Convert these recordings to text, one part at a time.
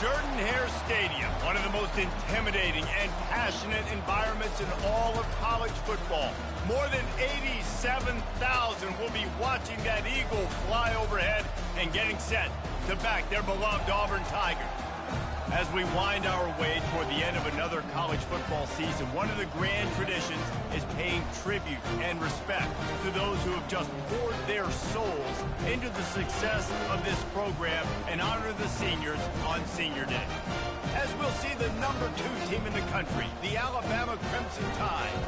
Jordan-Hare Stadium, one of the most intimidating and passionate environments in all of college football. More than 87,000 will be watching that eagle fly overhead and getting set to back their beloved Auburn Tigers. As we wind our way toward the end of another college football season, one of the grand traditions is paying tribute and respect to those who have just poured their souls into the success of this program and honor the seniors on Senior Day. As we'll see the number 2 team in the country, the Alabama Crimson Tide,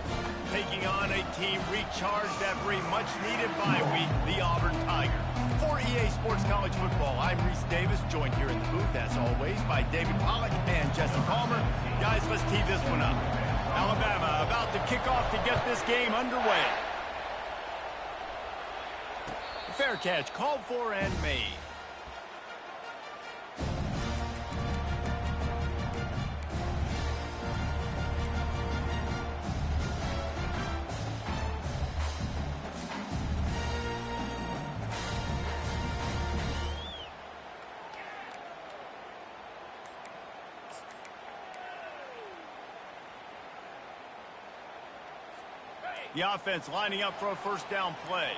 taking on a team recharged after a much-needed bye week, the Auburn Tigers. For EA Sports College Football, I'm Reese Davis, joined here in the booth, as always, by David Pollack and Jesse Palmer. Guys, let's tee this one up. Alabama about to kick off to get this game underway. Fair catch called for and made. The offense lining up for a first down play.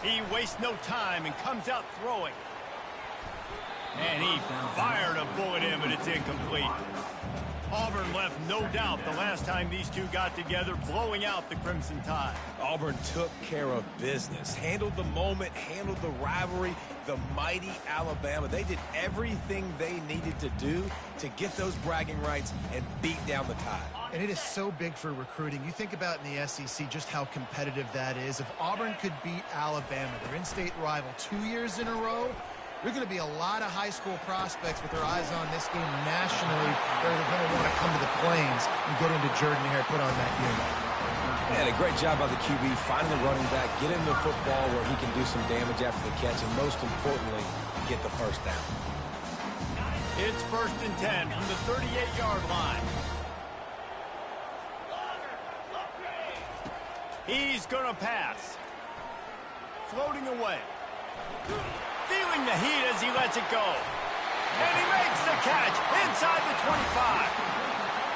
He wastes no time and comes out throwing. And he fired a bullet in, but it's incomplete. Auburn left no doubt the last time these two got together, blowing out the Crimson Tide. Auburn took care of business, handled the moment, handled the rivalry. The mighty Alabama, they did everything they needed to do to get those bragging rights and beat down the Tide. And it is so big for recruiting. You think about in the SEC just how competitive that is. If Auburn could beat Alabama, their in-state rival, 2 years in a row, there are going to be a lot of high school prospects with their eyes on this game nationally. They're going to want to come to the Plains and get into Jordan-Hare, put on that unit. And a great job by the QB, finding the running back, get him the football where he can do some damage after the catch, and most importantly, get the first down. It's 1st and 10 from the 38-yard line. He's going to pass. Floating away. Feeling the heat as he lets it go. And he makes the catch inside the 25.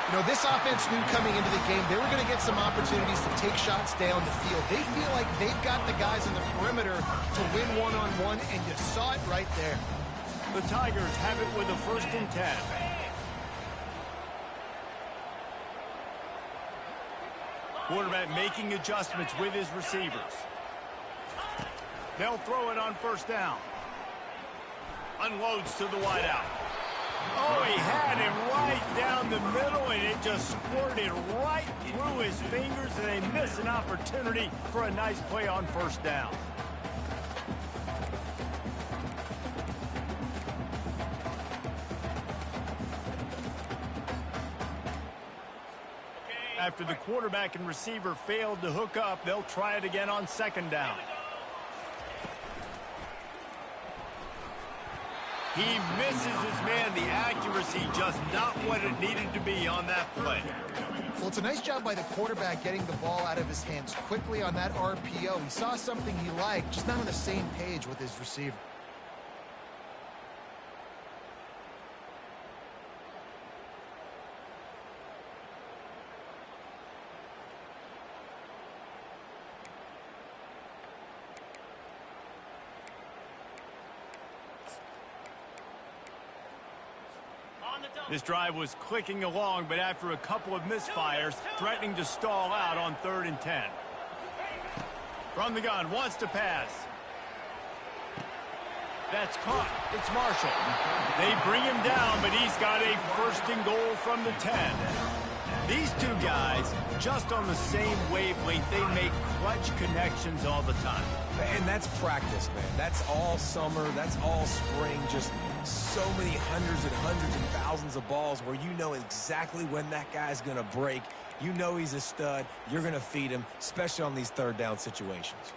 You know, this offense knew coming into the game they were going to get some opportunities to take shots down the field. They feel like they've got the guys on the perimeter to win one-on-one, and you saw it right there. The Tigers have it with a 1st and 10. Quarterback making adjustments with his receivers. They'll throw it on 1st down. Unloads to the wideout. Oh, he had him right down the middle, and it just squirted right through his fingers, and they miss an opportunity for a nice play on 1st down. After the quarterback and receiver failed to hook up, they'll try it again on 2nd down. He misses his man. The accuracy just not what it needed to be on that play. Well, it's a nice job by the quarterback getting the ball out of his hands quickly on that RPO. He saw something he liked, just not on the same page with his receiver. This drive was clicking along, but after a couple of misfires, threatening to stall out on 3rd and 10. From the gun, wants to pass. That's caught. It's Marshall. They bring him down, but he's got a 1st and goal from the 10. These two guys, just on the same wavelength, they make clutch connections all the time. And that's practice, man. That's all summer. That's all spring. Just so many hundreds and thousands of balls where you know exactly when that guy's going to break. You know he's a stud. You're going to feed him, especially on these 3rd down situations.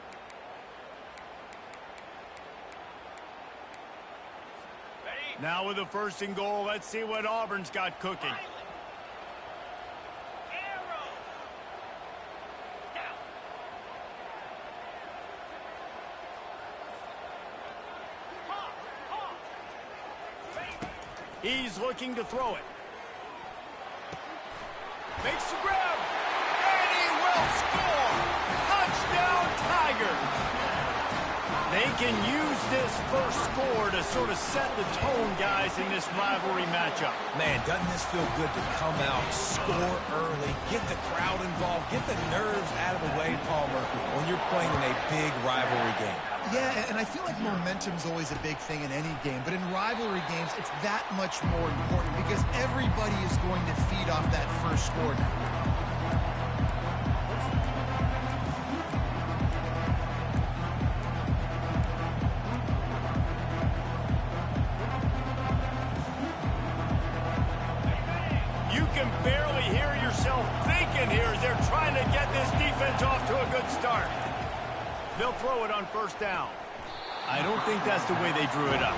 Now with a 1st and goal, let's see what Auburn's got cooking. He's looking to throw it. Makes the grab. And he will score. Touchdown, Tiger. They can use this first score to sort of set the tone, guys, in this rivalry matchup. Man, doesn't this feel good to come out, score early, get the crowd involved, get the nerves out of the way, Palmer, when you're playing in a big rivalry game. Yeah, and I feel like momentum's always a big thing in any game, but in rivalry games, it's that much more important because everybody is going to feed off that first score now. Barely hear yourself thinking here as they're trying to get this defense off to a good start. They'll throw it on first down. I don't think that's the way they drew it up.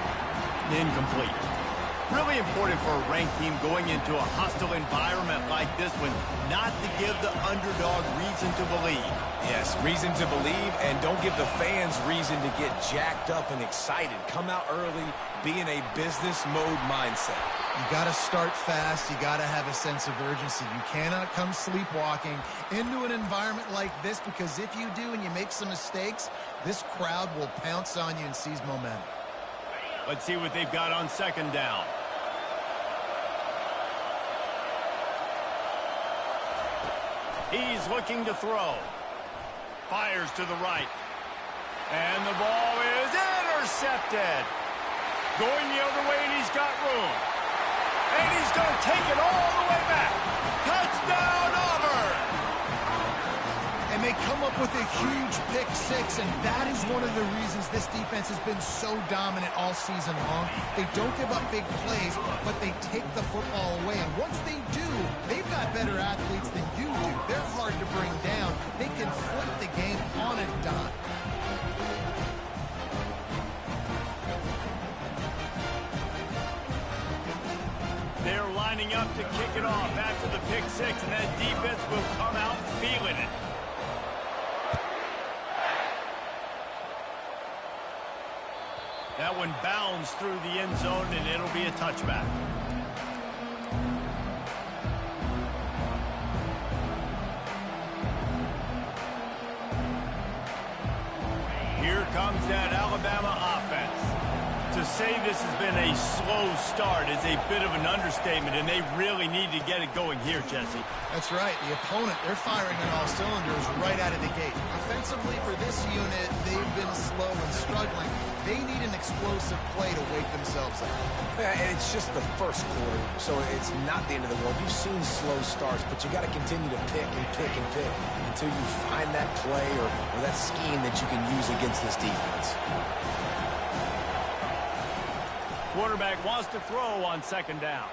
Incomplete. Really important for a ranked team going into a hostile environment like this one not to give the underdog reason to believe. Yes, reason to believe, and don't give the fans reason to get jacked up and excited. Come out early, be in a business mode mindset. You got to start fast. You got to have a sense of urgency. You cannot come sleepwalking into an environment like this because if you do and you make some mistakes, this crowd will pounce on you and seize momentum. Let's see what they've got on second down. He's looking to throw. Fires to the right. And the ball is intercepted. Going the other way, and he's got room. And he's going to take it all the way back. Touchdown, Auburn! And they come up with a huge pick six, and that is one of the reasons this defense has been so dominant all season long. They don't give up big plays, but they take the football away. And once they do, they've got better athletes than you do. They're hard to bring down. They can flip the game on a dime. They're lining up to kick it off after the pick six, and that defense will come out feeling it. That one bounds through the end zone, and it'll be a touchback. Here comes that Alabama offense. To say this has been a slow start is a bit of an understatement, and they really need to get it going here, Jesse. That's right. The opponent, they're firing on all cylinders right out of the gate. Offensively for this unit, they've been slow and struggling. They need an explosive play to wake themselves up. Yeah, and it's just the first quarter, so it's not the end of the world. You've seen slow starts, but you got to continue to pick and pick and pick until you find that play or that scheme that you can use against this defense. Quarterback wants to throw on second down.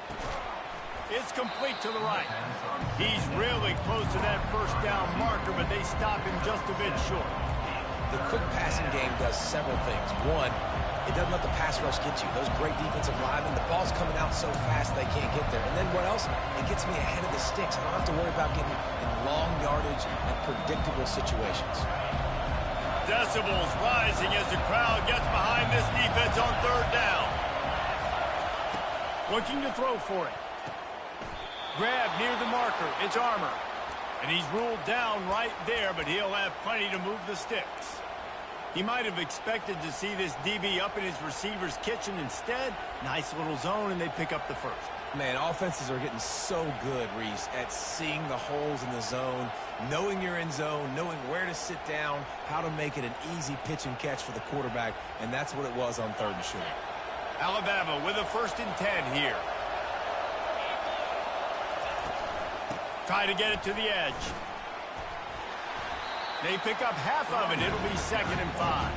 It's complete to the right. He's really close to that first down marker, but they stop him just a bit short. The quick passing game does several things. One, it doesn't let the pass rush get you. Those great defensive linemen, the ball's coming out so fast they can't get there. And then what else? It gets me ahead of the sticks. I don't have to worry about getting in long yardage and predictable situations. Decibels rising as the crowd gets behind this defense on third down. Looking to throw for it. Grab near the marker. It's Armour. And he's ruled down right there, but he'll have plenty to move the sticks. He might have expected to see this DB up in his receiver's kitchen. Instead, nice little zone, and they pick up the first. Man, offenses are getting so good, Reese, at seeing the holes in the zone, knowing you're in zone, knowing where to sit down, how to make it an easy pitch and catch for the quarterback, and that's what it was on third and short. Alabama with a 1st and 10 here. Try to get it to the edge. They pick up half of it. It'll be 2nd and 5.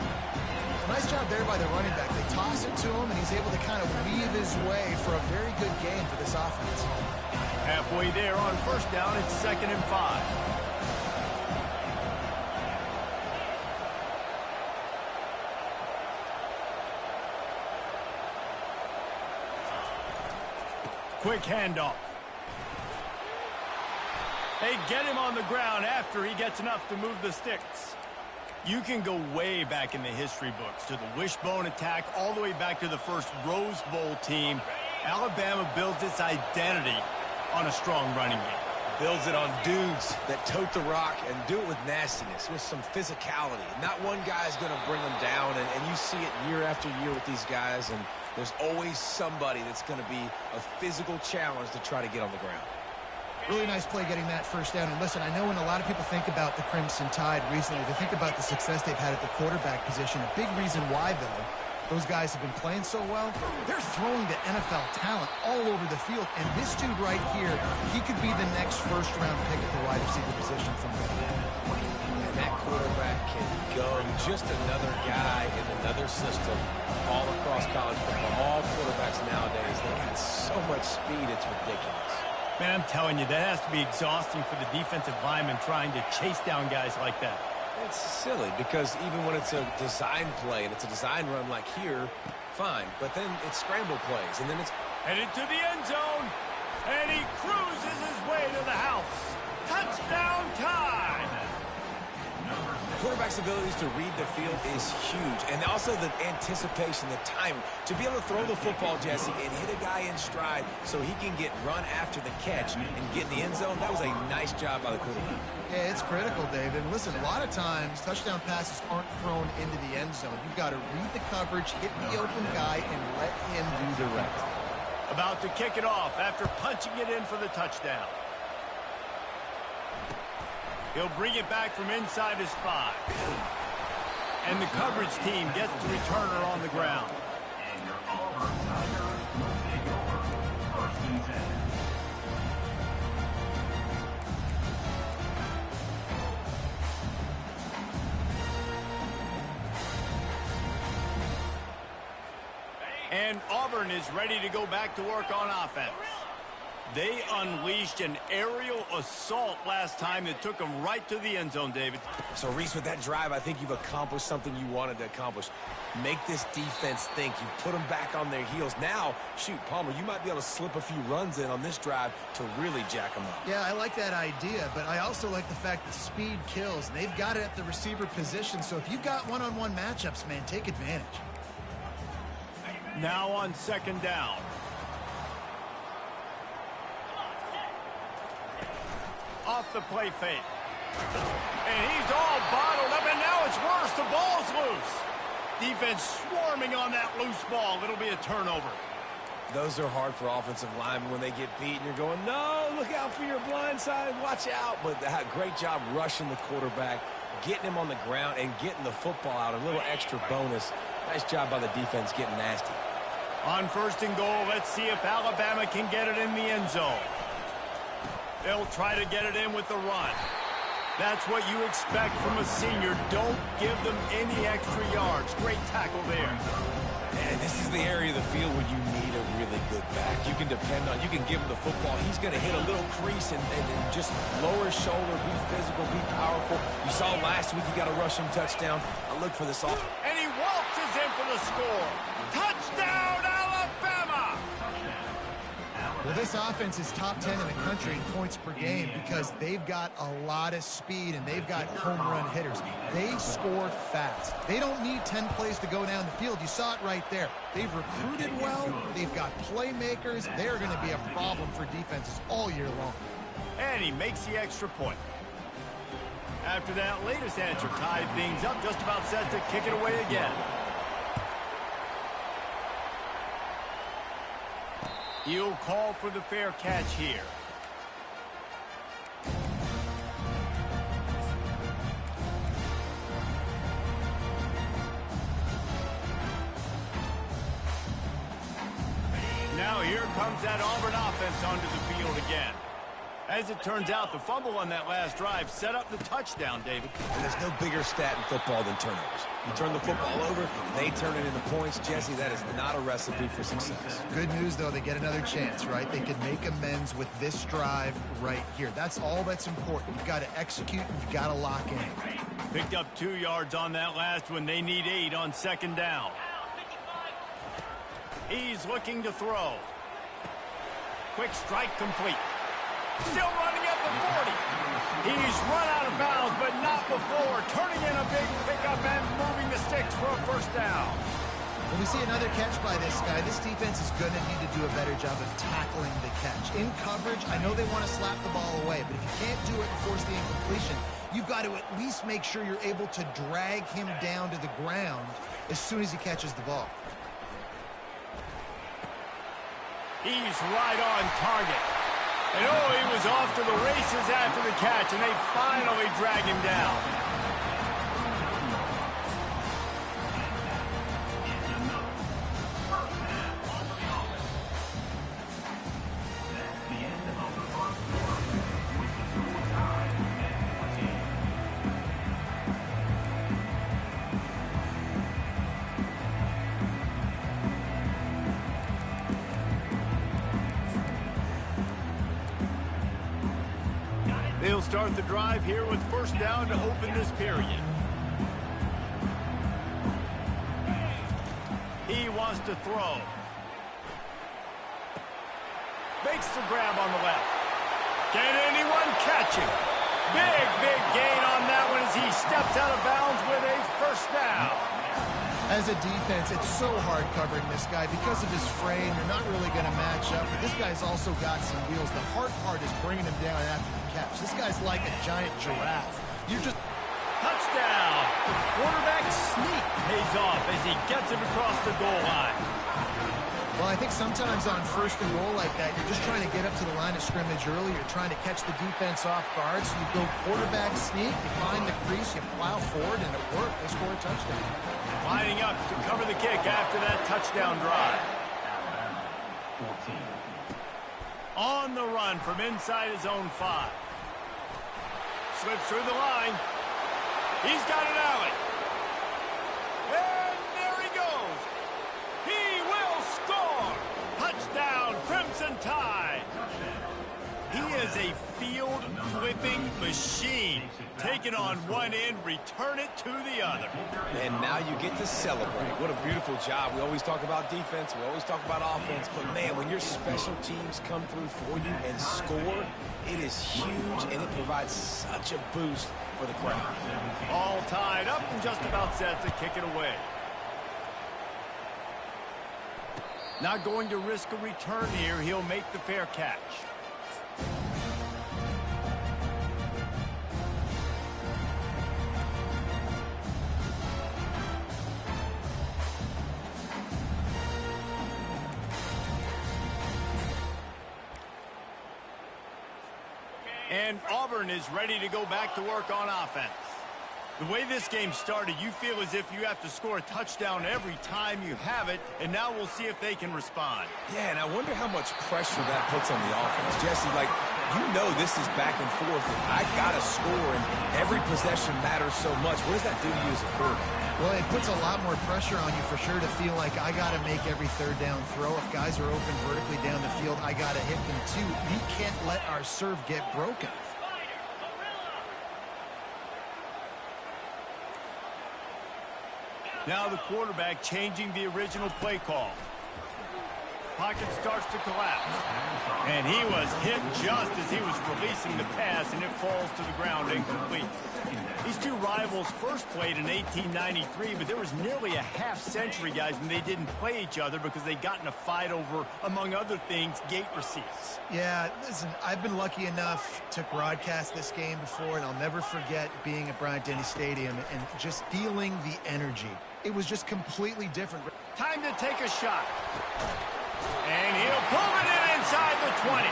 Nice job there by the running back. They toss it to him, and he's able to kind of weave his way for a very good game for this offense. Halfway there on first down, it's 2nd and 5. Quick handoff. They get him on the ground after he gets enough to move the sticks. You can go way back in the history books to the wishbone attack, all the way back to the first Rose Bowl team. Alabama builds its identity on a strong running game. Builds it on dudes that tote the rock and do it with nastiness, with some physicality. Not one guy is going to bring them down, and you see it year after year with these guys, and there's always somebody that's going to be a physical challenge to try to get on the ground. Really nice play getting that first down. And listen, I know when a lot of people think about the Crimson Tide recently, they think about the success they've had at the quarterback position. A big reason why, though, those guys have been playing so well, they're throwing to NFL talent all over the field. And this dude right here, he could be the next first-round pick at the wide receiver position from Bama. And that quarterback can go. Just another guy in another system all across college football. All quarterbacks nowadays, they got so much speed, it's ridiculous. Man, I'm telling you, that has to be exhausting for the defensive lineman trying to chase down guys like that. It's silly because even when it's a design play and it's a design run like here, fine. But then it's scramble plays, and then it's headed to the end zone, and he cruises his way to the house. Touchdown time! The quarterback's abilities to read the field is huge, and also the anticipation, the time to be able to throw the football, Jesse, and hit a guy in stride so he can get run after the catch and get in the end zone. That was a nice job by the quarterback. Yeah, it's critical, David. And listen, a lot of times touchdown passes aren't thrown into the end zone. You've got to read the coverage, hit the open guy, and let him do the rest. About to kick it off after punching it in for the touchdown. He'll bring it back from inside his 5. And the coverage team gets the returner on the ground. And Auburn is ready to go back to work on offense. They unleashed an aerial assault last time that took them right to the end zone, David. So, Reese, with that drive, I think you've accomplished something you wanted to accomplish. Make this defense think. You put them back on their heels. Now, shoot, Palmer, you might be able to slip a few runs in on this drive to really jack them up. Yeah, I like that idea, but I also like the fact that speed kills. And they've got it at the receiver position, so if you've got one-on-one matchups, man, take advantage. Now on second down. Off the play fake. And he's all bottled up, and now it's worse. The ball's loose. Defense swarming on that loose ball. It'll be a turnover. Those are hard for offensive linemen when they get beat, and you're going, no, look out for your blind side, watch out. But great job rushing the quarterback, getting him on the ground, and getting the football out. A little extra bonus. Nice job by the defense getting nasty. On first and goal, let's see if Alabama can get it in the end zone. They'll try to get it in with the run. That's what you expect from a senior. Don't give them any extra yards. Great tackle there. And this is the area of the field where you need a really good back. You can depend on, you can give him the football. He's going to hit a little crease and just lower his shoulder, be physical, be powerful. You saw last week he got a rushing touchdown. I look for this off. And he waltzes in for the score. Touchdown, Alabama! Well, this offense is top 10 in the country in points per game because they've got a lot of speed and they've got home run hitters. They score fast. They don't need 10 plays to go down the field. You saw it right there. They've recruited well. They've got playmakers. They're going to be a problem for defenses all year long. And he makes the extra point. After that latest answer tied things up, just about set to kick it away again. He'll call for the fair catch here. Now here comes that Auburn offense onto the field again. As it turns out, the fumble on that last drive set up the touchdown, David. And there's no bigger stat in football than turnovers. You turn the football over, they turn it into points. Jesse, that is not a recipe for success. Good news, though, they get another chance, right? They can make amends with this drive right here. That's all that's important. You've got to execute and you've got to lock in. Picked up 2 yards on that last one. They need 8 on second down. He's looking to throw. Quick strike complete. Still running at the 40. He's run out of bounds, but not before. Turning in a big pickup and moving the sticks for a first down. When we see another catch by this guy, this defense is going to need to do a better job of tackling the catch. In coverage, I know they want to slap the ball away, but if you can't do it and force the incompletion, you've got to at least make sure you're able to drag him down to the ground as soon as he catches the ball. He's right on target. And oh, he was off to the races after the catch, and they finally drag him down. They'll start the drive here with first down to open this period. He wants to throw. Makes the grab on the left. Can anyone catch him? Big gain on that one as he steps out of bounds with a first down. As a defense, it's so hard covering this guy. Because of his frame, you're not really going to match up. But this guy's also got some wheels. The hard part is bringing him down after the catch. This guy's like a giant giraffe. You just... Touchdown! The quarterback sneak pays off as he gets it across the goal line. Well, I think sometimes on first and goal like that, you're just trying to get up to the line of scrimmage early. You're trying to catch the defense off guard. So you go quarterback sneak, you find the crease, you plow forward, and it worked. They score a touchdown. Lining up to cover the kick after that touchdown drive. 14. On the run from inside his own 5. Slips through the line. He's got an alley. And there he goes. He will score. Touchdown, Crimson Tide. He is a field-flipping machine. Take it on one end, return it to the other. And now you get to celebrate. What a beautiful job. We always talk about defense. We always talk about offense. But, man, when your special teams come through for you and score, it is huge, and it provides such a boost for the crowd. All tied up and just about set to kick it away. Not going to risk a return here. He'll make the fair catch. And Auburn is ready to go back to work on offense. The way this game started, you feel as if you have to score a touchdown every time you have it, and now we'll see if they can respond. Yeah, and I wonder how much pressure that puts on the offense. Jesse, like, you know this is back and forth, and I got to score, and every possession matters so much. What does that do to you as a quarterback? Well, it puts a lot more pressure on you for sure to feel like I got to make every third down throw. If guys are open vertically down the field, I got to hit them too. We can't let our serve get broken. Now the quarterback changing the original play call. Pocket starts to collapse. And he was hit just as he was releasing the pass, and it falls to the ground incomplete. These two rivals first played in 1893, but there was nearly a half-century, guys, when they didn't play each other because they got in a fight over, among other things, gate receipts. Yeah, listen, I've been lucky enough to broadcast this game before, and I'll never forget being at Bryant-Denny Stadium and just feeling the energy. It was just completely different. Time to take a shot. And he'll pull it in inside the 20.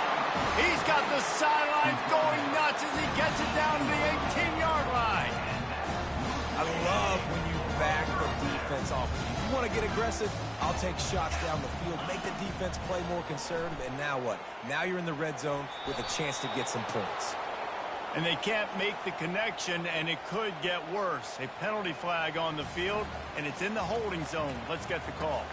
He's got the sidelines going nuts as he gets it down to the 18-yard line. I love when you back the defense off. If you want to get aggressive, I'll take shots down the field, make the defense play more conservative, and now what? Now you're in the red zone with a chance to get some points. And they can't make the connection, and it could get worse. A penalty flag on the field, and it's in the holding zone. Let's get the call.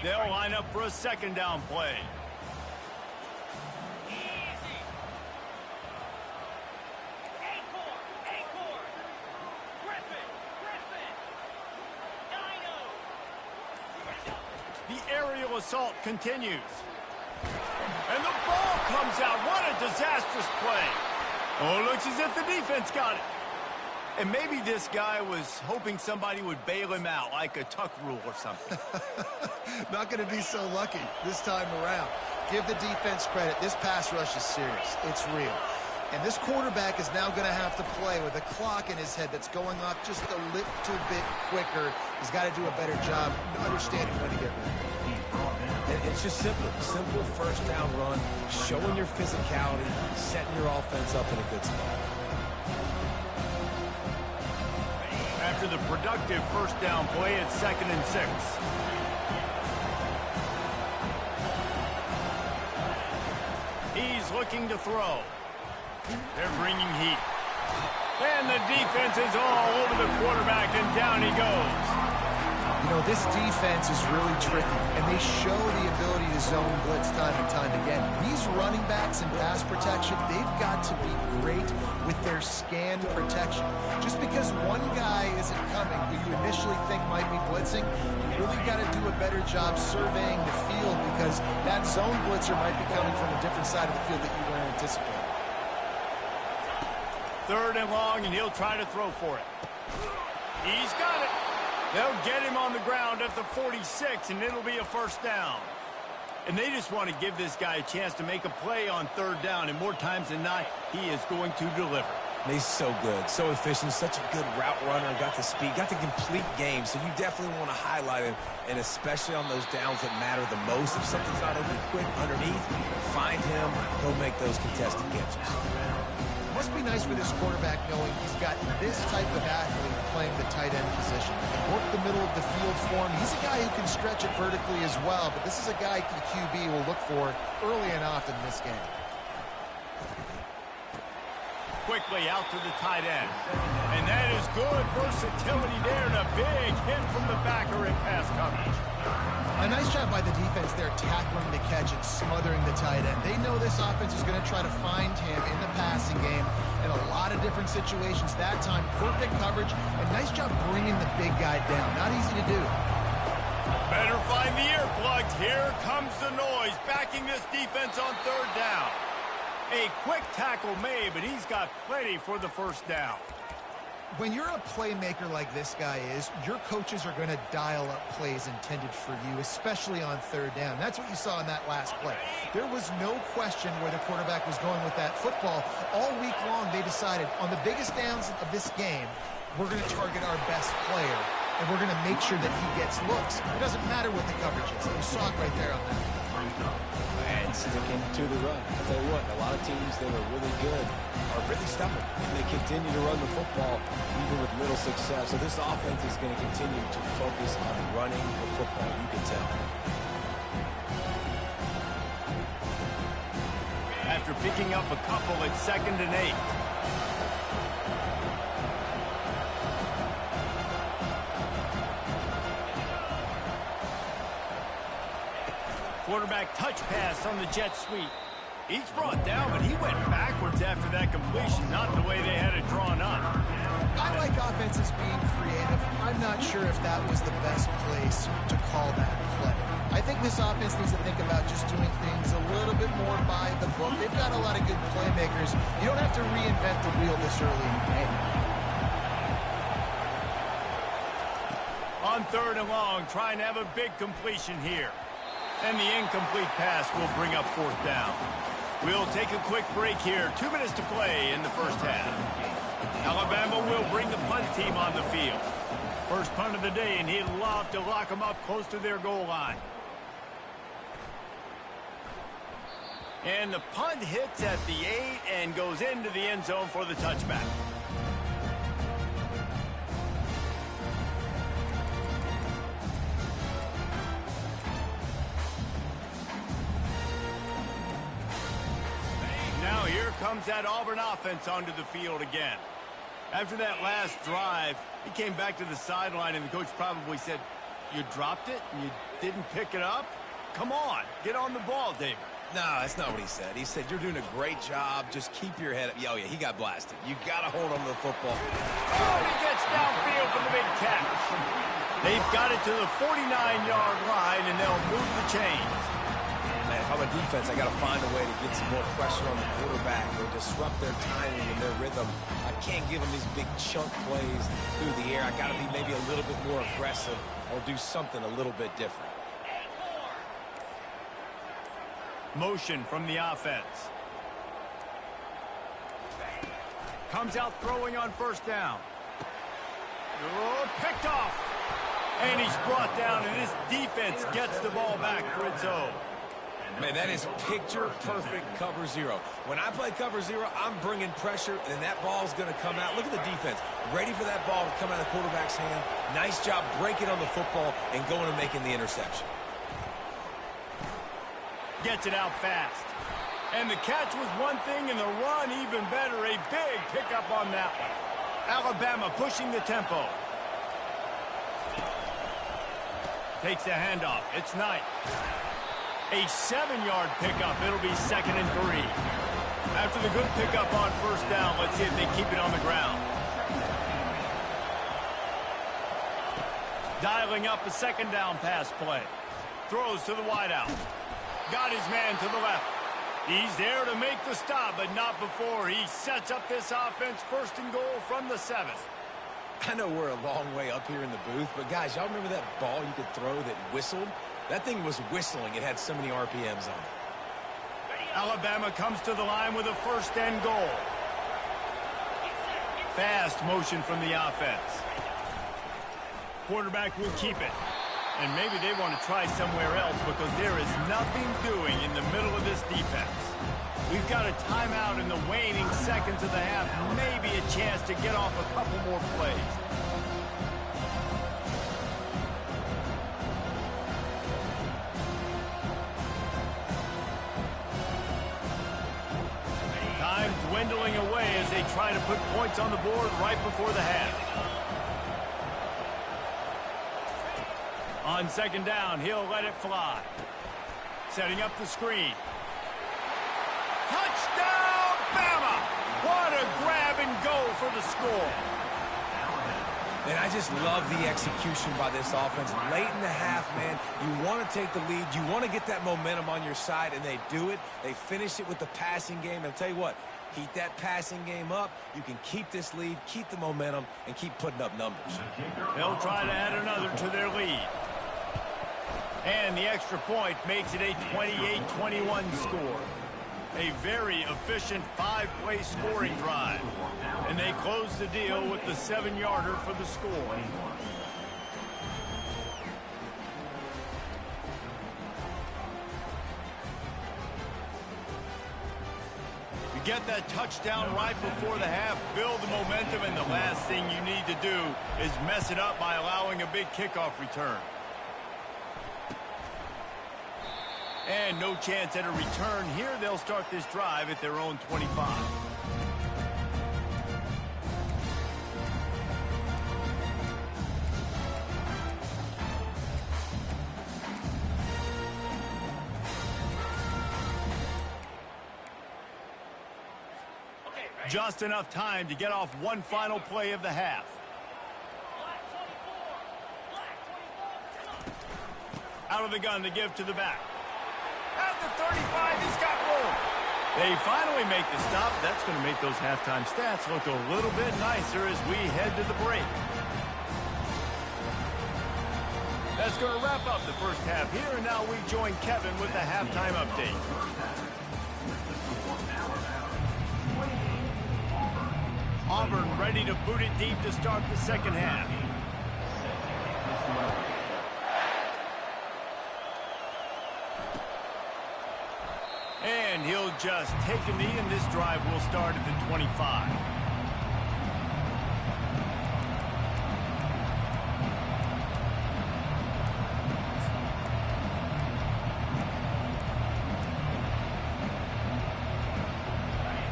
They'll line up for a second down play. The aerial assault continues. And the ball comes out. What a disastrous play. Oh, it looks as if the defense got it. And maybe this guy was hoping somebody would bail him out, like a tuck rule or something. Not going to be so lucky this time around. Give the defense credit. This pass rush is serious. It's real. And this quarterback is now going to have to play with a clock in his head that's going off just a little bit quicker. He's got to do a better job understanding when to get ready. And it's just simple. Simple first down run, showing your physicality, setting your offense up in a good spot. After the productive first down play, it's 2nd and 6. He's looking to throw. They're bringing heat. And the defense is all over the quarterback, and down he goes. You know, this defense is really tricky, and they show the ability to zone blitz time and time again. These running backs in pass protection, they've got to be great with their scan protection. Just because one guy isn't coming who you initially think might be blitzing, you really got to do a better job surveying the field because that zone blitzer might be coming from a different side of the field that you weren't anticipating. 3rd and long, and he'll try to throw for it. He's got it. They'll get him on the ground at the 46, and it'll be a first down. And they just want to give this guy a chance to make a play on 3rd down, and more times than not, he is going to deliver. And he's so good, so efficient, such a good route runner, got the speed, got the complete game, so you definitely want to highlight him, and especially on those downs that matter the most. If something's not open quick underneath, find him, he'll make those contested catches. Must be nice for this quarterback knowing he's got this type of athlete playing the tight end position. He can work the middle of the field for him. He's a guy who can stretch it vertically as well, but this is a guy the QB will look for early and often in this game. Quickly out to the tight end. And that is good versatility there, and a big hit from the backer in pass coverage. A nice job by the defense there tackling the catch and smothering the tight end. They know this offense is going to try to find him in the passing game in a lot of different situations. That time, perfect coverage, and nice job bringing the big guy down. Not easy to do. Better find the earplugs. Here comes the noise, backing this defense on 3rd down. A quick tackle made, but he's got plenty for the first down. When you're a playmaker like this guy is, your coaches are going to dial up plays intended for you, especially on 3rd down. That's what you saw in that last play. There was no question where the quarterback was going with that football. All week long, they decided on the biggest downs of this game, we're going to target our best player, and we're going to make sure that he gets looks. It doesn't matter what the coverage is. You saw it right there on that. And sticking to the run. I'll tell you what, a lot of teams that are really good are really stubborn, and they continue to run the football even with little success. So this offense is going to continue to focus on running the football, you can tell. After picking up a couple, it's 2nd and 8. Quarterback touch pass on the jet sweep. He's brought down, but he went backwards after that completion, not the way they had it drawn up. I like offenses being creative. I'm not sure if that was the best place to call that play. I think this offense needs to think about just doing things a little bit more by the book. They've got a lot of good playmakers. You don't have to reinvent the wheel this early in the game. On 3rd and long, trying to have a big completion here. And the incomplete pass will bring up 4th down. We'll take a quick break here. 2 minutes to play in the first half. Alabama will bring the punt team on the field. First punt of the day, and he'd love to lock them up close to their goal line. And the punt hits at the 8 and goes into the end zone for the touchback. Now here comes that Auburn offense onto the field again. After that last drive, he came back to the sideline, and the coach probably said, "You dropped it and you didn't pick it up? Come on, get on the ball, David." No, that's not what he said. He said, you're doing a great job. Just keep your head up. Oh, yeah, he got blasted. You got to hold on to the football. Oh, he gets downfield for the big catch. They've got it to the 49-yard line, and they'll move the chains. Man, if I'm a Bama defense, I got to find a way to get some more pressure on the quarterback or disrupt their timing and their rhythm. I can't give them these big chunk plays through the air. I got to be maybe a little bit more aggressive or do something a little bit different. Motion from the offense. Comes out throwing on first down. Oh, picked off. And he's brought down, and his defense gets the ball back for its own. Man, that is picture-perfect cover zero. When I play cover zero, I'm bringing pressure, and that ball's going to come out. Look at the defense. Ready for that ball to come out of the quarterback's hand. Nice job breaking on the football and going and making the interception. Gets it out fast. And the catch was one thing, and the run even better. A big pickup on that one. Alabama pushing the tempo. Takes the handoff. It's Knight. A 7-yard pickup. It'll be 2nd and 3. After the good pickup on first down, let's see if they keep it on the ground. Dialing up a 2nd down pass play. Throws to the wideout. Got his man to the left. He's there to make the stop, but not before he sets up this offense. 1st and goal from the 7. I know we're a long way up here in the booth, but guys, y'all remember that ball you could throw that whistled? That thing was whistling. It had so many RPMs on it. Alabama comes to the line with a 1st and goal. Fast motion from the offense. Quarterback will keep it. And maybe they want to try somewhere else because there is nothing doing in the middle of this defense. We've got a timeout in the waning seconds of the half. Maybe a chance to get off a couple more plays. Time dwindling away as they try to put points on the board right before the half. On 2nd down, he'll let it fly. Setting up the screen. Touchdown, Bama! What a grab and go for the score. And I just love the execution by this offense. Late in the half, man, you want to take the lead. You want to get that momentum on your side, and they do it. They finish it with the passing game. And I'll tell you what, keep that passing game up. You can keep this lead, keep the momentum, and keep putting up numbers. They'll try to add another to their lead. And the extra point makes it a 28-21 score. A very efficient 5-play scoring drive. And they close the deal with the 7-yarder for the score. You get that touchdown right before the half, build the momentum, and the last thing you need to do is mess it up by allowing a big kickoff return. And no chance at a return here. They'll start this drive at their own 25. Just enough time to get off one final play of the half. Out of the gun to give to the back. At the 35, he's got room. They finally make the stop. That's going to make those halftime stats look a little bit nicer as we head to the break. That's going to wrap up the first half here, and now we join Kevin with the halftime update. Auburn ready to boot it deep to start the second half. And he'll just take a knee, and this drive will start at the 25.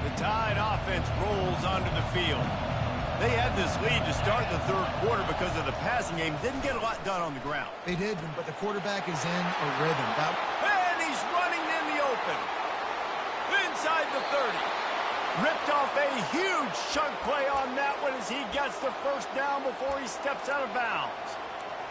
The Tide offense rolls onto the field. They had this lead to start the third quarter because of the passing game. Didn't get a lot done on the ground. They did, but the quarterback is in a rhythm. And he's running in the open. Inside the 30. Ripped off a huge chunk play on that one as he gets the first down before he steps out of bounds.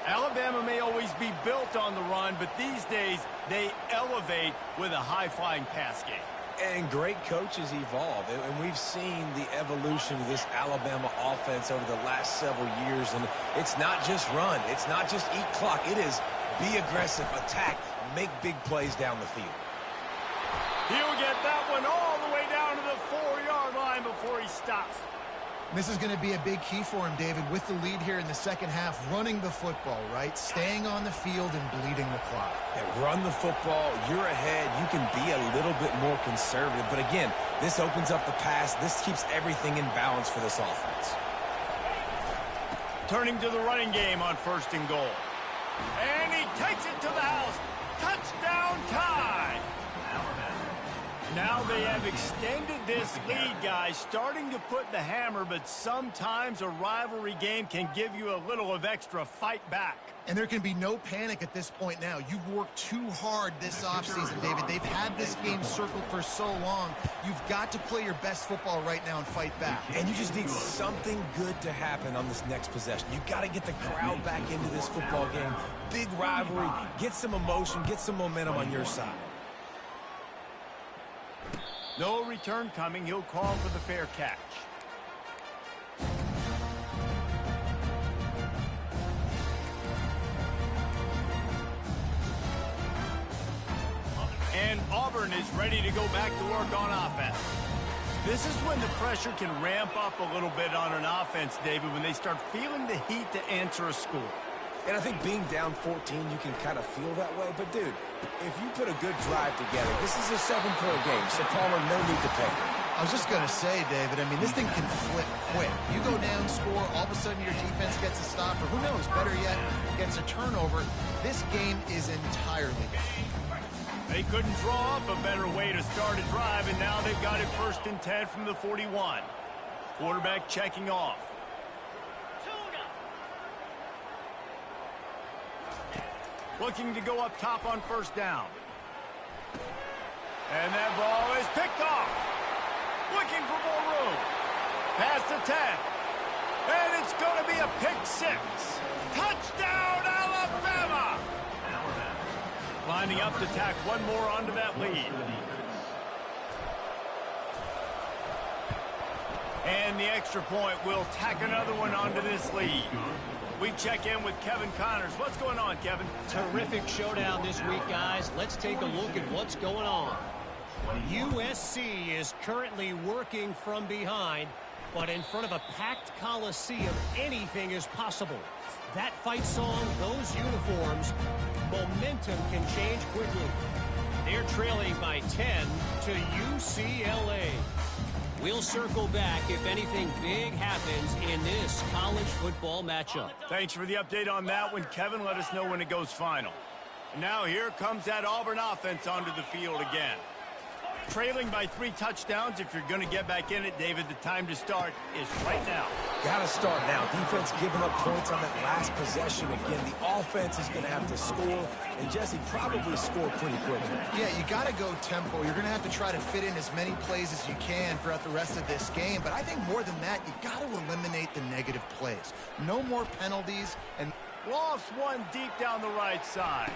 Alabama may always be built on the run, but these days they elevate with a high-flying pass game. And great coaches evolve, and we've seen the evolution of this Alabama offense over the last several years, and it's not just run, it's not just eat clock, it is be aggressive, attack, make big plays down the field. He'll get that one all the way down to the 4-yard line before he stops. This is going to be a big key for him, David, with the lead here in the second half, running the football, right? Staying on the field and bleeding the clock. Yeah, run the football, you're ahead, you can be a little bit more conservative. But again, this opens up the pass. This keeps everything in balance for this offense. Turning to the running game on 1st and goal. And he takes it to the house. Touchdown tie. Now they have extended this lead, guys, starting to put the hammer, but sometimes a rivalry game can give you a little of extra fight back. And there can be no panic at this point now. You've worked too hard this offseason, David. They've had this game circled for so long. You've got to play your best football right now and fight back. And you just need something good to happen on this next possession. You got to get the crowd back into this football game. Big rivalry, get some emotion, get some momentum on your side. No return coming. He'll call for the fair catch. And Auburn is ready to go back to work on offense. This is when the pressure can ramp up a little bit on an offense, David, when they start feeling the heat to answer a score. And I think being down 14, you can kind of feel that way. But, dude, if you put a good drive together, this is a 7-point game, so Palmer, no need to pay. I was just going to say, David, I mean, this thing can flip quick. You go down, score, all of a sudden your defense gets a stop, or who knows, better yet, gets a turnover. This game is entirely different. They couldn't draw up a better way to start a drive, and now they've got it 1st and 10 from the 41. Quarterback checking off. Looking to go up top on 1st down. And that ball is picked off. Looking for more room. Past the 10. And it's going to be a pick 6. Touchdown, Alabama! Lining up to tack one more onto that lead. And the extra point will tack another one onto this lead. We check in with Kevin Connors. What's going on, Kevin? Terrific showdown this week, guys. Let's take a look at what's going on. USC is currently working from behind, but in front of a packed Coliseum, anything is possible. That fight song, those uniforms, momentum can change quickly. They're trailing by 10 to UCLA. We'll circle back if anything big happens in this college football matchup. Thanks for the update on that one, Kevin. Let us know when it goes final. And now here comes that Auburn offense onto the field again. Trailing by 3 touchdowns. If you're going to get back in it, David, the time to start is right now. Got to start now. Defense giving up points on that last possession. Again, the offense is going to have to score, and Jesse probably score pretty quickly. Yeah, you got to go tempo. You're going to have to try to fit in as many plays as you can throughout the rest of this game. But I think more than that, you got to eliminate the negative plays. No more penalties. And Lofts one deep down the right side.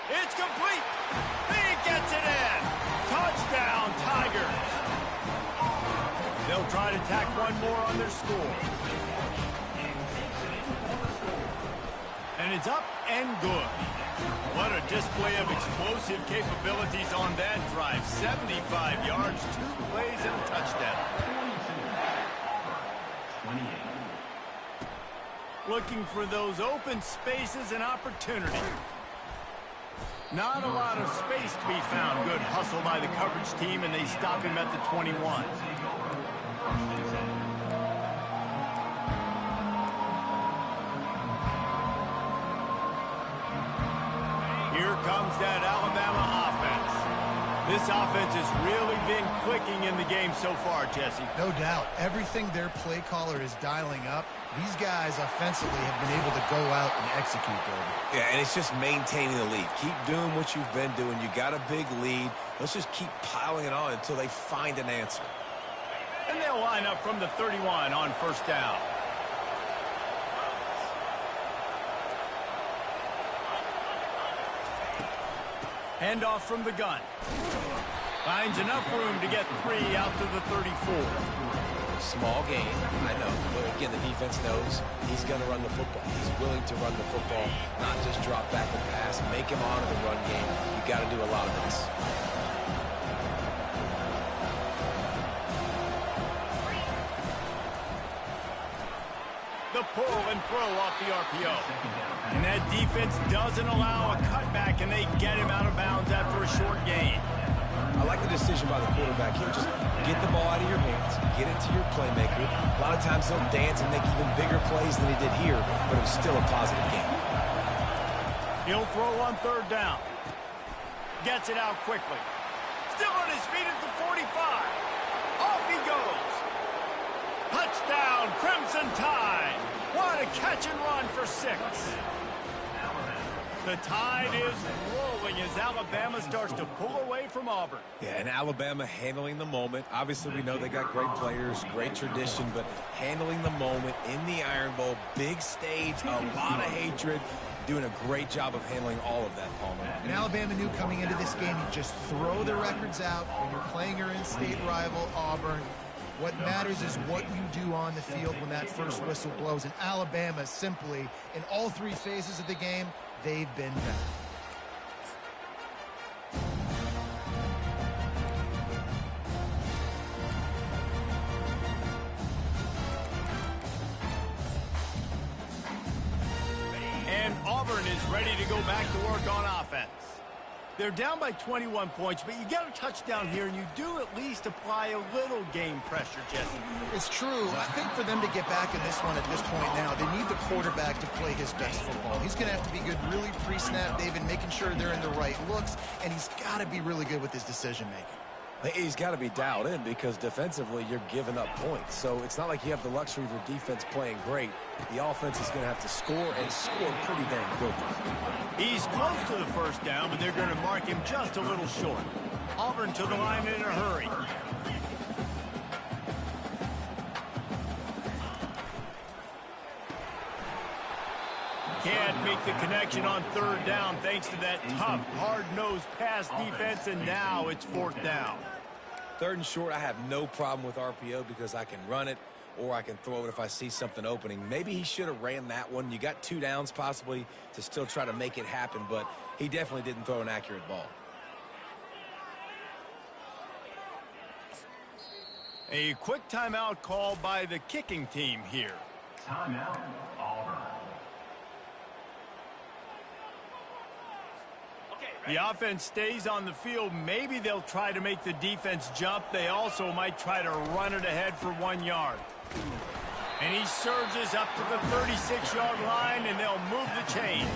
It's complete. He gets it in. Touchdown, Tigers. They'll try to tack one more on their score. And it's up and good. What a display of explosive capabilities on that drive. 75 yards, 2 plays, and a touchdown. 28. Looking for those open spaces and opportunity. Not a lot of space to be found. Good hustle by the coverage team, and they stop him at the 21. Here comes that Alabama offense. This offense has really been clicking in the game so far, Jesse. no doubt, everything their play caller is dialing up, these guys offensively have been able to go out and execute, David. Yeah, and it's just maintaining the lead. Keep doing what you've been doing. You got a big lead. Let's just keep piling it on until they find an answer. And they'll line up from the 31 on 1st down. Handoff from the gun. Finds enough room to get 3 out to the 34. Small gain, I know. But again, the defense knows he's going to run the football. He's willing to run the football, not just drop back and pass. Make him honor the run game. You got to do a lot of this. The pull and throw off the RPO. And that defense doesn't allow a cutback, and they get him out of bounds after a short gain. I like the decision by the quarterback here. Just get the ball out of your hands, get it to your playmaker. A lot of times he'll dance and make even bigger plays than he did here, but it was still a positive game. He'll throw on 3rd down. Gets it out quickly. Still on his feet at the 45. Off he goes. Touchdown, Crimson Tide. What a catch and run for 6. The tide is rolling as Alabama starts to pull away from Auburn. Yeah, and Alabama handling the moment. Obviously, we know they got great players, great tradition, but handling the moment in the Iron Bowl, big stage, a lot of hatred, doing a great job of handling all of that, Palmer. And Alabama knew coming into this game, you just throw the records out when you're playing your in-state rival, Auburn. What matters is what you do on the field when that first whistle blows. And Alabama simply, in all 3 phases of the game, they've been better. And Auburn is ready to go back to work on offense. They're down by 21 points, but you get a touchdown here, and you do at least apply a little game pressure, Jesse. It's true. I think for them to get back in this one at this point now, they need the quarterback to play his best football. He's going to have to be good really pre-snap, David, making sure they're in the right looks, and he's got to be really good with his decision-making. He's got to be dialed in because defensively you're giving up points. So it's not like you have the luxury of your defense playing great. The offense is going to have to score and score pretty dang quickly. He's close to the 1st down, but they're going to mark him just a little short. Auburn to the line in a hurry. Can't make the connection on 3rd down thanks to that tough, hard-nosed pass defense, and now it's 4th down. 3rd and short, I have no problem with RPO because I can run it or I can throw it if I see something opening. Maybe he should have ran that one. You got 2 downs possibly to still try to make it happen, but he definitely didn't throw an accurate ball. A quick timeout call by the kicking team here. Timeout, Auburn. The offense stays on the field. Maybe they'll try to make the defense jump. They also might try to run it ahead for 1 yard. And he surges up to the 36-yard line, and they'll move the chain.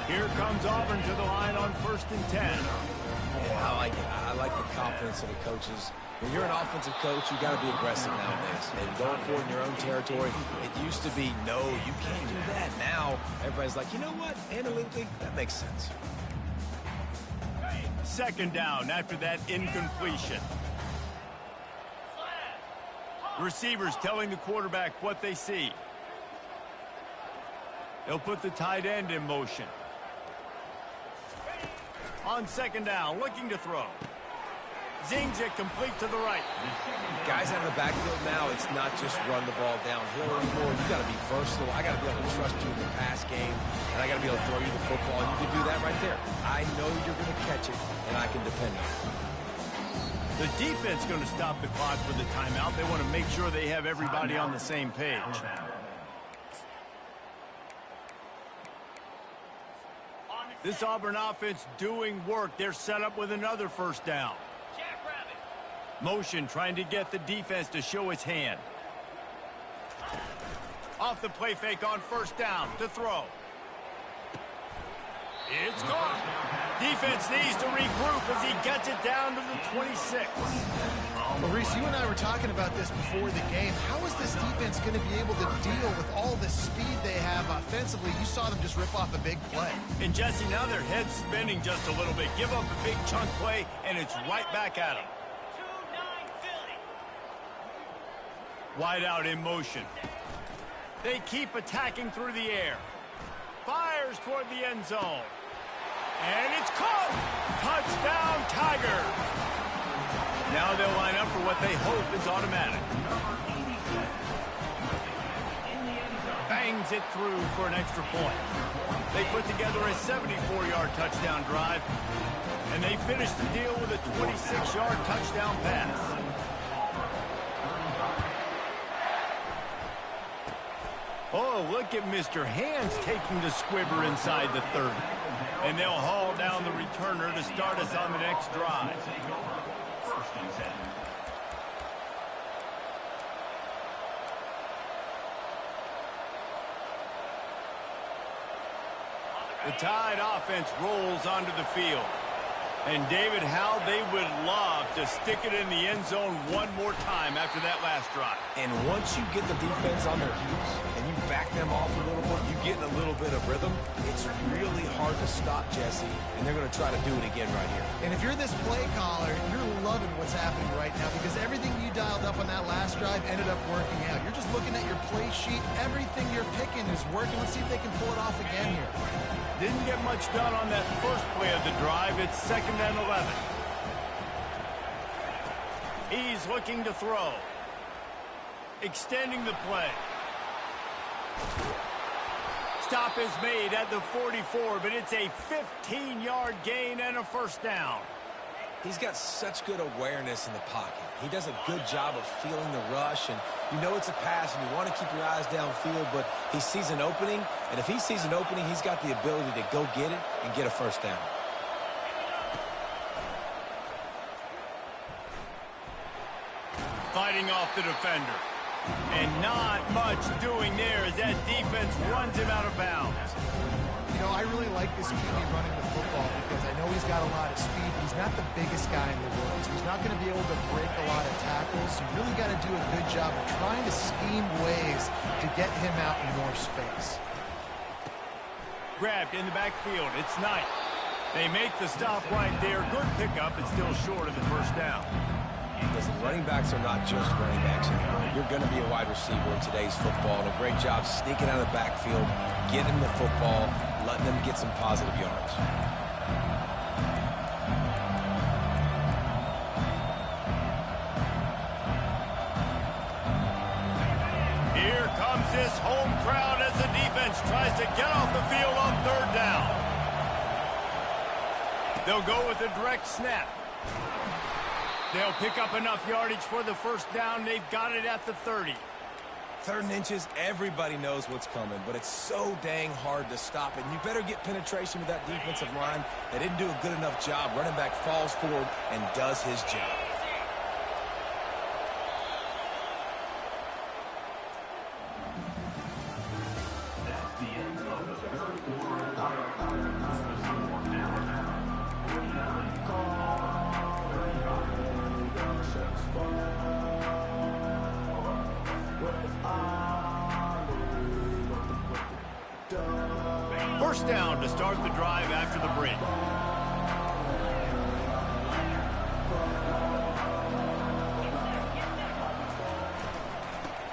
Here comes Auburn to the line on 1st and 10. Yeah, I like it. I like the confidence of the coaches. When you're an offensive coach, you got to be aggressive nowadays. And going for it in your own territory, it used to be, no, you can't do that. Now, everybody's like, you know what? Analytically, that makes sense. 2nd down after that incompletion. Receivers telling the quarterback what they see. They'll put the tight end in motion. On 2nd down, looking to throw. Zings it complete to the right. Guys out of the backfield now, it's not just run the ball downhill anymore. You got to be versatile. I got to be able to trust you in the pass game, and I got to be able to throw you the football, and you can do that right there. I know you're going to catch it, and I can depend on it. The defense going to stop the clock for the timeout. They want to make sure they have everybody on the same page. This Auburn offense doing work. They're set up with another 1st down. Motion trying to get the defense to show its hand. Off the play fake on 1st down to throw. It's caught. Defense needs to regroup as he gets it down to the 26. Well, Reese, you and I were talking about this before the game. How is this defense going to be able to deal with all the speed they have offensively? You saw them just rip off a big play. And Jesse, now their head's spinning just a little bit. Give up a big chunk play, and it's right back at them. Wide out in motion. They keep attacking through the air. Fires toward the end zone. And it's caught. Touchdown, Tigers. Now they'll line up for what they hope is automatic. Bangs it through for an extra point. They put together a 74-yard touchdown drive, and they finish the deal with a 26-yard touchdown pass. Oh, look at Mr. Hands taking the squibber inside the 30. And they'll haul down the returner to start us on the next drive. The Tide offense rolls onto the field. And David, how they would love to stick it in the end zone one more time after that last drive. And once you get the defense on their heels and you back them off a little bit, you get in a little bit of rhythm, it's really hard to stop, Jesse, and they're going to try to do it again right here. And if you're this play caller, you're loving what's happening right now because everything you dialed up on that last drive ended up working out. You're just looking at your play sheet. Everything you're picking is working. Let's see if they can pull it off again here. Didn't get much done on that first play of the drive. It's 2nd and 11. He's looking to throw. Extending the play. Stop is made at the 44, but it's a 15-yard gain and a first down. He's got such good awareness in the pocket. He does a good job of feeling the rush, and you know it's a pass, and you want to keep your eyes downfield, but he sees an opening, and if he sees an opening, he's got the ability to go get it and get a first down. Fighting off the defender. And not much doing there as that defense runs him out of bounds. You know, I really like this QB running the football because I know he's got a lot of speed. He's not the biggest guy in the world, so he's not going to be able to break a lot of tackles. You really got to do a good job of trying to scheme ways to get him out in more space. Grabbed in the backfield. It's Knight. They make the stop right there. Good pickup. It's still short of the first down. Listen, running backs are not just running backs anymore. You're going to be a wide receiver in today's football, and a great job sneaking out of the backfield, getting the football, letting them get some positive yards. Here comes this home crowd as the defense tries to get off the field on 3rd down. They'll go with a direct snap. They'll pick up enough yardage for the first down. They've got it at the 30. 3rd and inches, everybody knows what's coming, but it's so dang hard to stop it. And you better get penetration with that defensive line. They didn't do a good enough job. Running back falls forward and does his job. First down to start the drive after the break.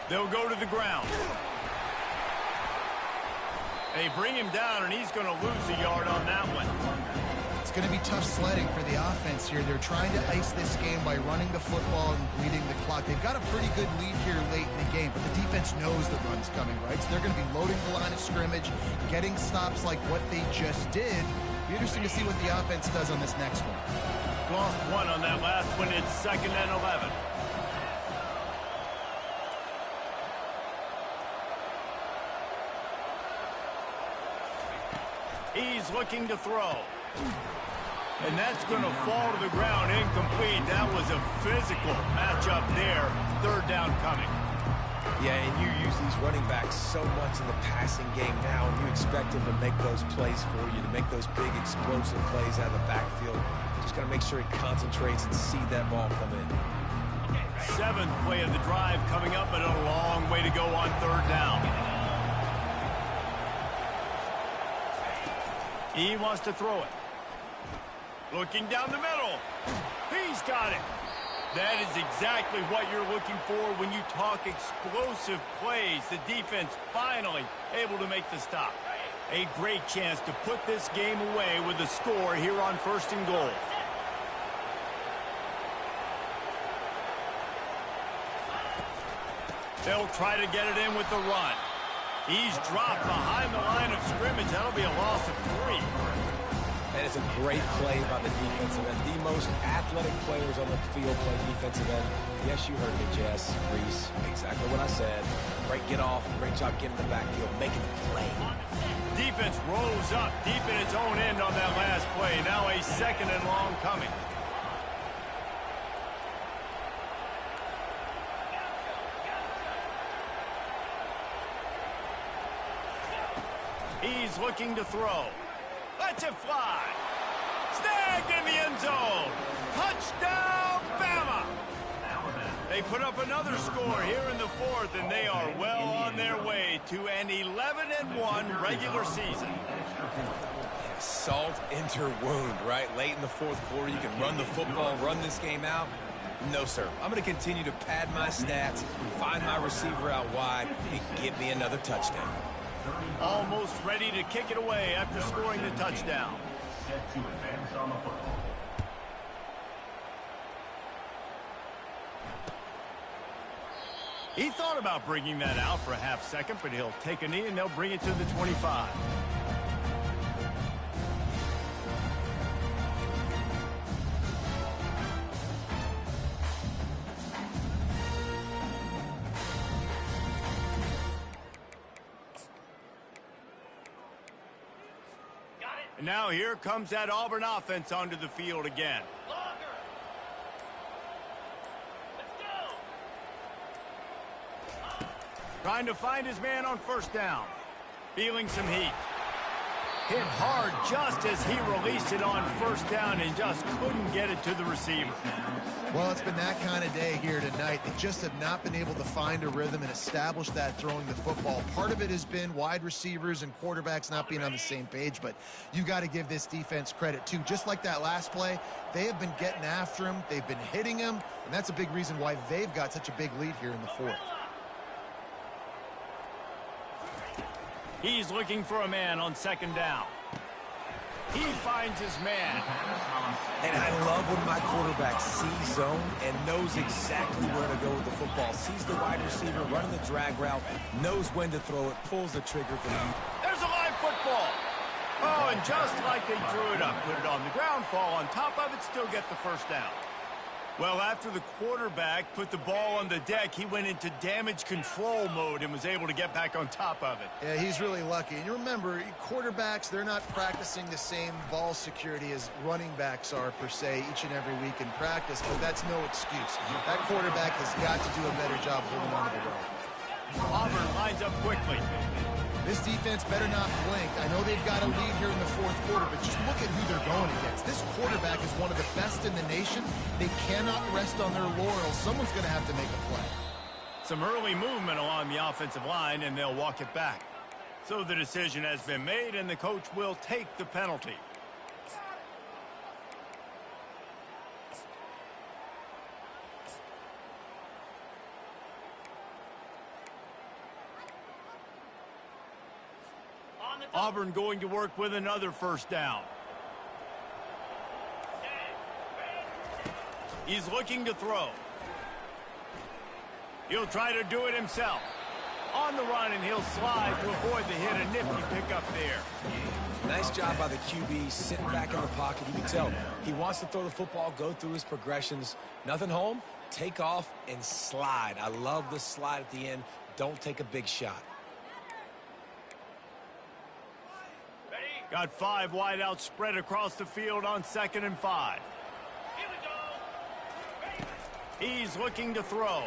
They'll go to the ground. They bring him down, and he's going to lose a yard on that one. It's going to be tough sledding for the offense here. They're trying to ice this game by running the football and bleeding the clock. They've got a pretty good lead here late in the game, but the defense knows the run's coming, right? So they're going to be loading the line of scrimmage, getting stops like what they just did. Be interesting to see what the offense does on this next one. Lost one on that last one. It's 2nd and 11. He's looking to throw. And that's going to fall to the ground incomplete. That was a physical matchup there. 3rd down coming. Yeah, and you use these running backs so much in the passing game now, and you expect them to make those plays for you, to make those big explosive plays out of the backfield. Just got to make sure he concentrates and see that ball come in. 7th play of the drive coming up, but a long way to go on 3rd down. He wants to throw it. Looking down the middle. He's got it. That is exactly what you're looking for when you talk explosive plays. The defense finally able to make the stop. A great chance to put this game away with a score here on 1st and goal. They'll try to get it in with the run. He's dropped behind the line of scrimmage. That'll be a loss of 3. And it's a great play by the defensive end. The most athletic players on the field play defensive end. Yes, you heard me, Jess, Reese. Exactly what I said. Great get off. Great job getting the backfield, making the play. Defense rose up deep in its own end on that last play. Now a 2nd and long coming. He's looking to throw. Lets it fly. Snagged in the end zone. Touchdown, Bama. They put up another score here in the 4th, and they are well on their way to an 11-1 regular season. Yeah, salt into wound, right? Late in the 4th quarter, you can run the football, run this game out. No, sir. I'm going to continue to pad my stats, find my receiver out wide, and give me another touchdown. Almost ready to kick it away after scoring the touchdown. Set to advance on the football. He thought about bringing that out for a half second, but he'll take a knee and they'll bring it to the 25. And now here comes that Auburn offense onto the field again. Trying to find his man on 1st down. Feeling some heat. Hit hard just as he released it on 1st down and just couldn't get it to the receiver. Well, it's been that kind of day here tonight. They just have not been able to find a rhythm and establish that throwing the football. Part of it has been wide receivers and quarterbacks not being on the same page, but you got to give this defense credit too. Just like that last play, they have been getting after him. They've been hitting him, and that's a big reason why they've got such a big lead here in the 4th. He's looking for a man on 2nd down. He finds his man. And I love when my quarterback sees zone and knows exactly where to go with the football. Sees the wide receiver running the drag route, knows when to throw it, pulls the trigger for him. There's a live football. Oh, and just like they drew it up, put it on the ground, fall on top of it, still get the 1st down. Well, after the quarterback put the ball on the deck, he went into damage control mode and was able to get back on top of it. Yeah, he's really lucky. And you remember, quarterbacks, they're not practicing the same ball security as running backs are, per se, each and every week in practice, but that's no excuse. That quarterback has got to do a better job holding on to the ball. Auburn lines up quickly. This defense better not blink. I know they've got a lead here in the 4th quarter, but just look at who they're going against. This quarterback is one of the best in the nation. They cannot rest on their laurels. Someone's going to have to make a play. Some early movement along the offensive line, and they'll walk it back. So the decision has been made, and the coach will take the penalty. Auburn going to work with another 1st down. He's looking to throw. He'll try to do it himself. On the run, and he'll slide to avoid the hit. A nifty pickup there. Nice job by the QB, sitting back in the pocket. You can tell he wants to throw the football, go through his progressions. Nothing home, take off, and slide. I love the slide at the end. Don't take a big shot. Got 5 wideouts spread across the field on 2nd and 5. He's looking to throw.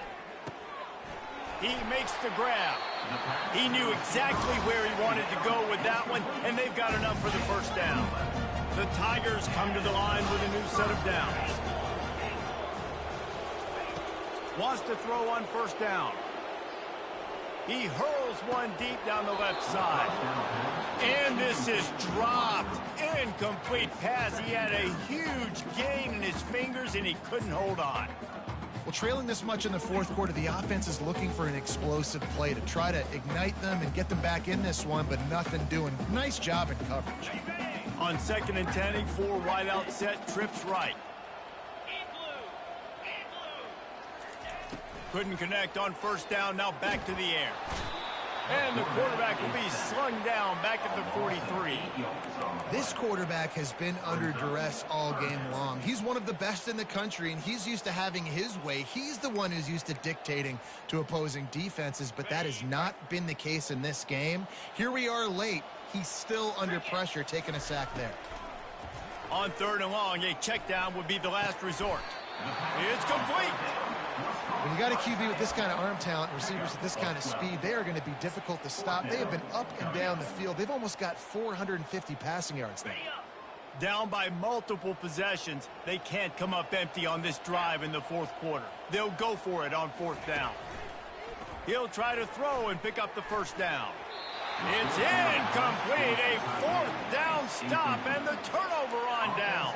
He makes the grab. He knew exactly where he wanted to go with that one, and they've got enough for the 1st down. The Tigers come to the line with a new set of downs. Wants to throw on 1st down. He hurls one deep down the left side. And this is dropped. Incomplete pass. He had a huge gain in his fingers, and he couldn't hold on. Well, trailing this much in the fourth quarter, the offense is looking for an explosive play to try to ignite them and get them back in this one, but nothing doing. Nice job in coverage. On 2nd and 10, a 4 wide out set, trips right. Couldn't connect on 1st down, now back to the air. And the quarterback will be slung down back at the 43. This quarterback has been under duress all game long. He's one of the best in the country, and he's used to having his way. He's the one who's used to dictating to opposing defenses, but that has not been the case in this game. Here we are late. He's still under pressure, taking a sack there. On 3rd and long, a check down would be the last resort. It's complete. When you got a QB with this kind of arm talent, receivers with this kind of speed, they are going to be difficult to stop. They have been up and down the field. They've almost got 450 passing yards now. Down by multiple possessions, they can't come up empty on this drive in the 4th quarter. They'll go for it on 4th down. He'll try to throw and pick up the 1st down. It's incomplete. A 4th down stop and the turnover on down.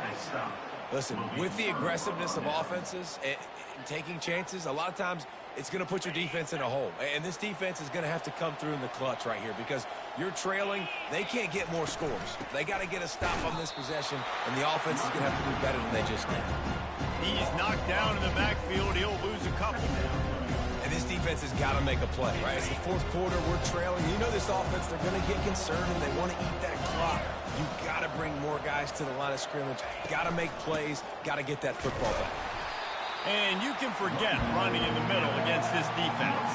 Listen, with the aggressiveness of offenses and taking chances, a lot of times it's going to put your defense in a hole. And this defense is going to have to come through in the clutch right here because you're trailing. They can't get more scores. They got to get a stop on this possession, and the offense is going to have to do better than they just did. He's knocked down in the backfield. He'll lose a couple. And this defense has got to make a play, right? It's the 4th quarter. We're trailing. You know this offense, they're going to get concerned, and they want to eat that clock. You got to bring more guys to the line of scrimmage. Got to make plays. Got to get that football back. And you can forget running in the middle against this defense.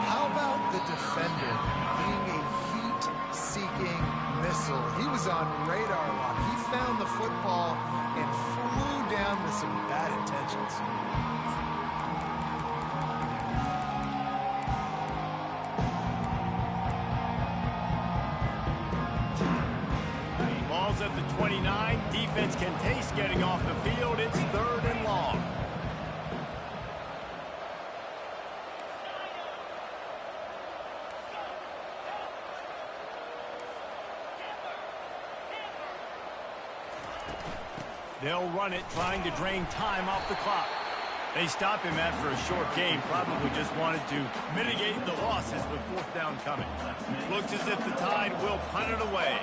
How about the defender being a heat-seeking missile? He was on radar lock. He found the football and flew down with some bad intentions. Ball's at the 29. Defense can taste getting off the field. It's 3rd and long. They'll run it, trying to drain time off the clock. They stop him after a short game, probably just wanted to mitigate the losses with 4th down coming. Looks as if the Tide will punt it away.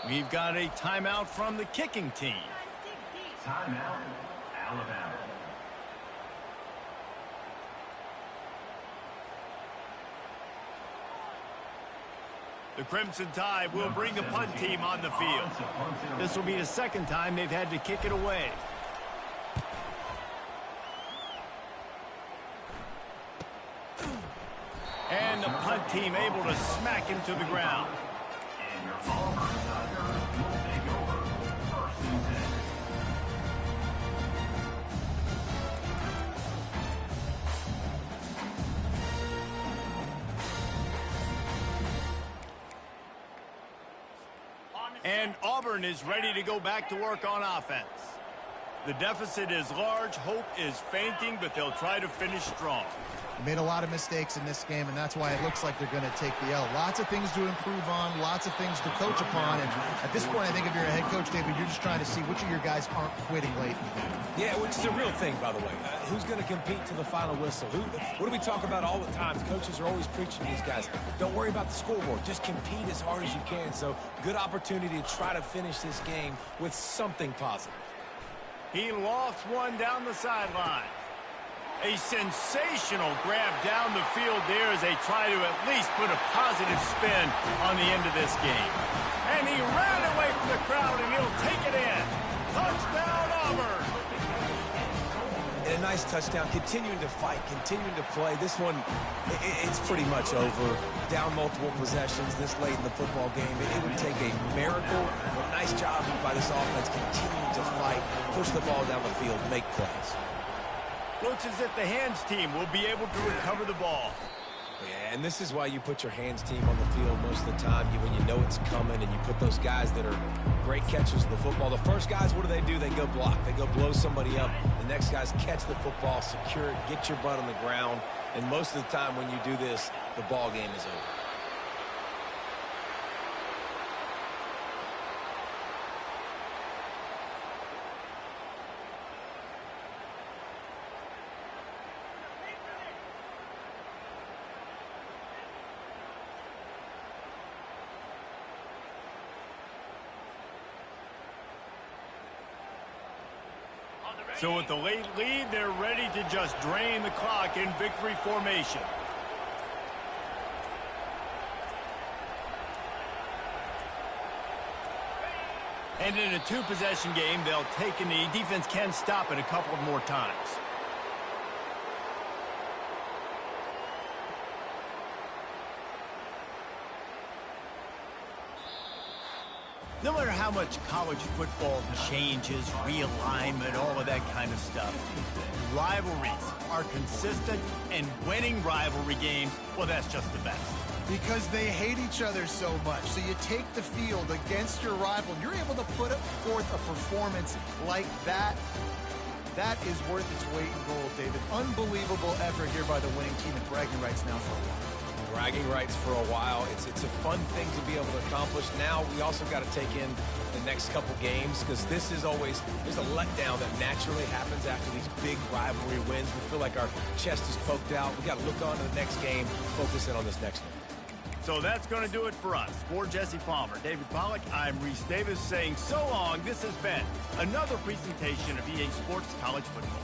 We've got a timeout from the kicking team. Timeout, Alabama. The Crimson Tide will bring the punt team on the field. This will be the 2nd time they've had to kick it away. And the punt team able to smack him to the ground. And your Auburn Tigers will take over 1st and 10. And Auburn is ready to go back to work on offense. The deficit is large, hope is fainting, but they'll try to finish strong. They made a lot of mistakes in this game, and that's why it looks like they're going to take the L. Lots of things to improve on, lots of things to coach upon, and at this point, I think if you're a head coach, David, you're just trying to see which of your guys aren't quitting late in the game. Yeah, which is a real thing, by the way. Who's going to compete to the final whistle? What do we talk about all the time? Coaches are always preaching to these guys. Don't worry about the scoreboard. Just compete as hard as you can. So, good opportunity to try to finish this game with something positive. He lost one down the sideline. A sensational grab down the field there as they try to at least put a positive spin on the end of this game. And he ran away from the crowd, and he'll take it in. Touchdown, Auburn! And a nice touchdown, continuing to fight, continuing to play. This one, it's pretty much over. Down multiple possessions this late in the football game. It would take a miracle, but nice job by this offense, continuing to fight, push the ball down the field, make plays. Looks as if the hands team will be able to recover the ball. Yeah, and this is why you put your hands team on the field most of the time when you know it's coming, and you put those guys that are great catchers of the football. The first guys, what do? They go block. They go blow somebody up. The next guys catch the football, secure it, get your butt on the ground. And most of the time when you do this, the ball game is over. So with the late lead, they're ready to just drain the clock in victory formation. And in a two-possession game, they'll take a knee. Defense can stop it a couple of more times. No matter how much college football changes, realignment, all of that kind of stuff, rivalries are consistent, and winning rivalry games, well, that's just the best. Because they hate each other so much. So you take the field against your rival, and you're able to put forth a performance like that. That is worth its weight in gold, David. Unbelievable effort here by the winning team, and bragging rights now for a while. Bragging rights for a while. It's a fun thing to be able to accomplish. Now we also got to take in the next couple games, because this is always, there's a letdown that naturally happens after these big rivalry wins. We feel like our chest is poked out. We got to look on to the next game, focus in on this next one. So that's going to do it for us. For Jesse Palmer, David Pollack, I'm Reese Davis saying so long. This has been another presentation of EA Sports College Football.